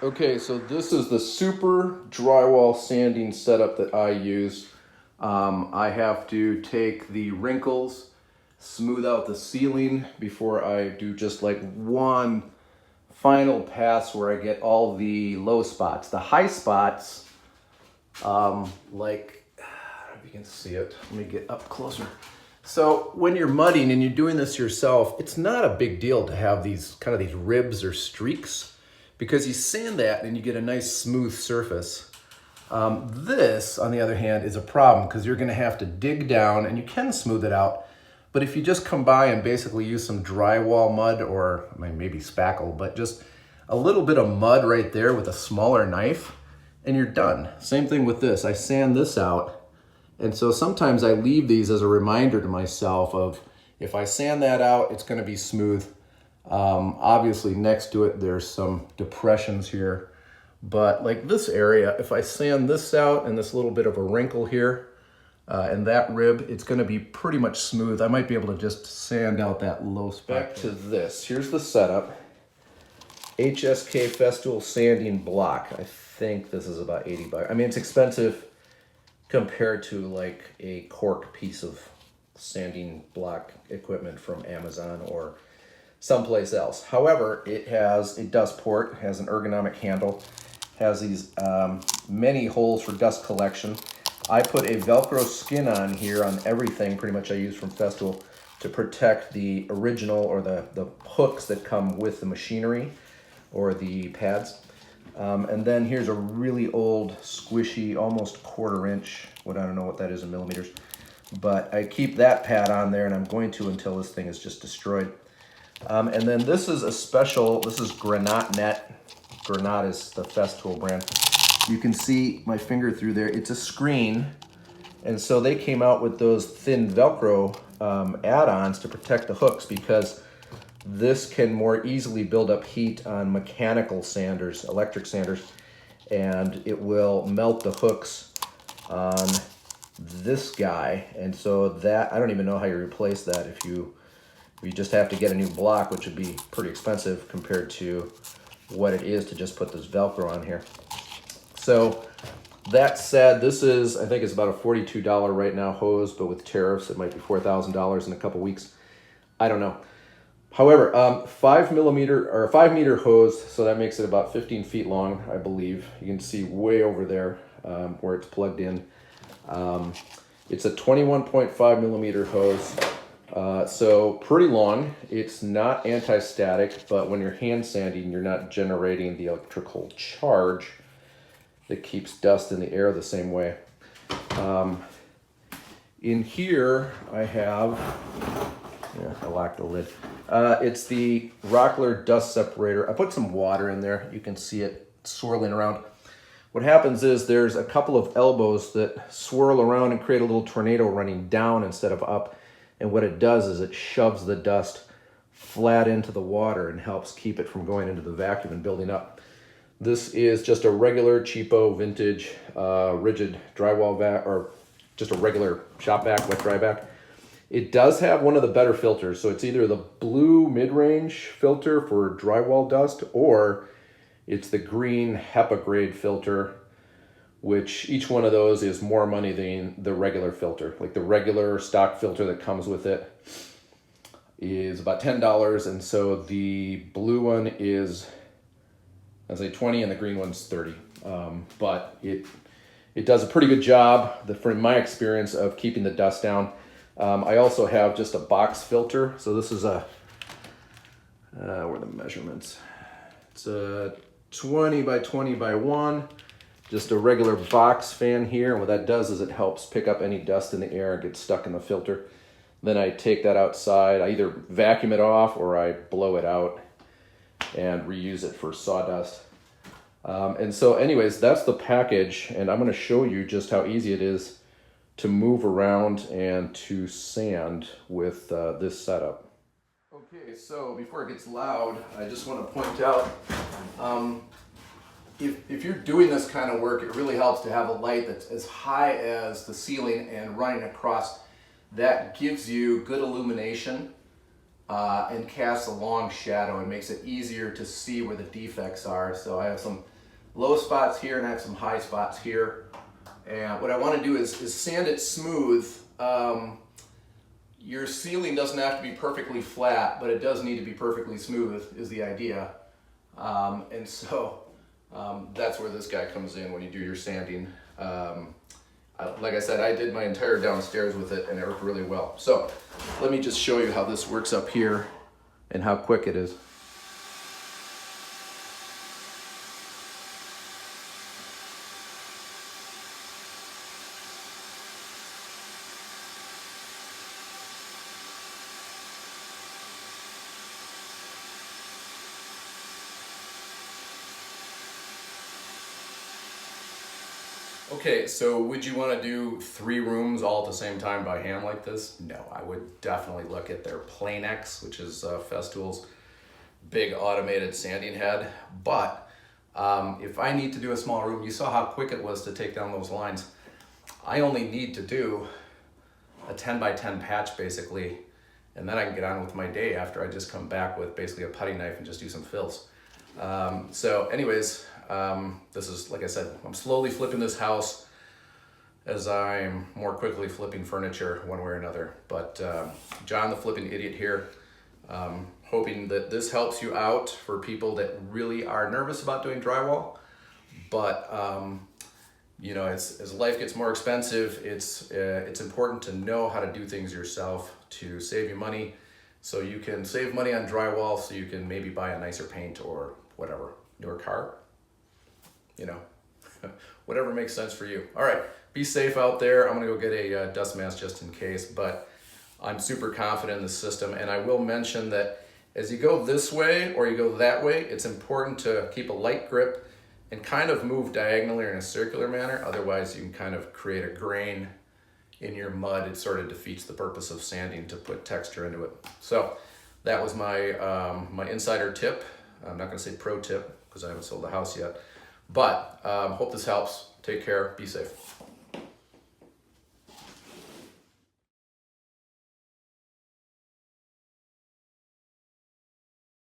Okay, so this is the super drywall sanding setup that I use. I have to take the wrinkles, smooth out the ceiling before I do just like one final pass where I get all the low spots. The high spots, like, I don't know if you can see it. Let me get up closer. So when you're mudding and you're doing this yourself, it's not a big deal to have these kind of these ribs or streaks, because you sand that and you get a nice smooth surface. This, on the other hand, is a problem because you're gonna have to dig down, and you can smooth it out, but if you just come by and basically use some drywall mud, or maybe spackle, but just a little bit of mud right there with a smaller knife, and you're done. Same thing with this. I sand this out, and so sometimes I leave these as a reminder to myself of, if I sand that out, it's gonna be smooth. Obviously next to it, there's some depressions here, but like this area, if I sand this out and this little bit of a wrinkle here, and that rib, it's gonna be pretty much smooth. I might be able to just sand out that low spot. Back to this, here's the setup. HSK Festool sanding block. I think this is about 80 bucks. I mean, it's expensive compared to like a cork piece of sanding block equipment from Amazon or someplace else. However, it does port, has an ergonomic handle, has these many holes for dust collection. I put a Velcro skin on here on everything pretty much I use from Festool to protect the original, or the hooks that come with the machinery or the pads. And then here's a really old squishy, almost 1/4 inch, I don't know what that is in millimeters, but I keep that pad on there, and I'm going to until this thing is just destroyed. And then this is a special, this is Granat Net. Granat is the Festool brand. You can see my finger through there. It's a screen. And so they came out with those thin Velcro add-ons to protect the hooks, because this can more easily build up heat on mechanical sanders, electric sanders, and it will melt the hooks on this guy. And so that, I don't even know how you replace that. If you just have to get a new block, which would be pretty expensive compared to what it is to just put this Velcro on here. So that said, this is, I think it's about a $42 right now hose, but with tariffs, it might be $4,000 in a couple weeks. I don't know. However, 5 meter hose, so that makes it about 15 feet long, I believe. You can see way over there where it's plugged in. It's a 21.5 millimeter hose. So pretty long. It's not anti-static, but when you're hand sanding, you're not generating the electrical charge that keeps dust in the air the same way. In here, I have, I locked the lid. It's the Rockler dust separator. I put some water in there. You can see it swirling around. What happens is there's a couple of elbows that swirl around and create a little tornado running down instead of up. And what it does is it shoves the dust flat into the water and helps keep it from going into the vacuum and building up. This is just a regular cheapo vintage rigid drywall vac, or just a regular shop vac, wet dry vac. It does have one of the better filters, so it's either the blue mid-range filter for drywall dust, or it's the green HEPA grade filter, which each one of those is more money than the regular filter. Like the regular stock filter that comes with it is about $10, and so the blue one is, I say 20, and the green one's 30. But it does a pretty good job, from my experience, of keeping the dust down. I also have just a box filter. So this is a, where are the measurements? It's a 20 by 20 by 1. Just a regular box fan here, and what that does is it helps pick up any dust in the air and get stuck in the filter. Then I take that outside. I either vacuum it off or I blow it out and reuse it for sawdust. And so anyways, that's the package, and I'm going to show you just how easy it is to move around and to sand with this setup. Okay, so before it gets loud, I just want to point out, if you're doing this kind of work, it really helps to have a light that's as high as the ceiling and running across. That gives you good illumination and casts a long shadow and makes it easier to see where the defects are. So I have some low spots here and I have some high spots here. And what I want to do is sand it smooth. Your ceiling doesn't have to be perfectly flat, but it does need to be perfectly smooth is the idea. And so that's where this guy comes in when you do your sanding. Like I said, I did my entire downstairs with it and it worked really well. So let me just show you how this works up here and how quick it is. Okay, so would you want to do 3 rooms all at the same time by hand like this? No, I would definitely look at their Planex, which is Festool's big automated sanding head. But if I need to do a small room, you saw how quick it was to take down those lines. I only need to do a 10 by 10 patch basically, and then I can get on with my day after I just come back with basically a putty knife and just do some fills. So anyways, this is, like I said, I'm slowly flipping this house as I'm more quickly flipping furniture one way or another. But John the Flipping Idiot here, hoping that this helps you out for people that really are nervous about doing drywall. But you know, as life gets more expensive, it's important to know how to do things yourself to save you money, so you can save money on drywall, so you can maybe buy a nicer paint or whatever, newer car, you know, whatever makes sense for you. All right, be safe out there. I'm gonna go get a dust mask just in case, but I'm super confident in the system. And I will mention that as you go this way or you go that way, it's important to keep a light grip and kind of move diagonally or in a circular manner. Otherwise you can kind of create a grain in your mud. It sort of defeats the purpose of sanding, to put texture into it. So that was my my insider tip. I'm not gonna say pro tip because I haven't sold a house yet, but hope this helps. Take care, be safe.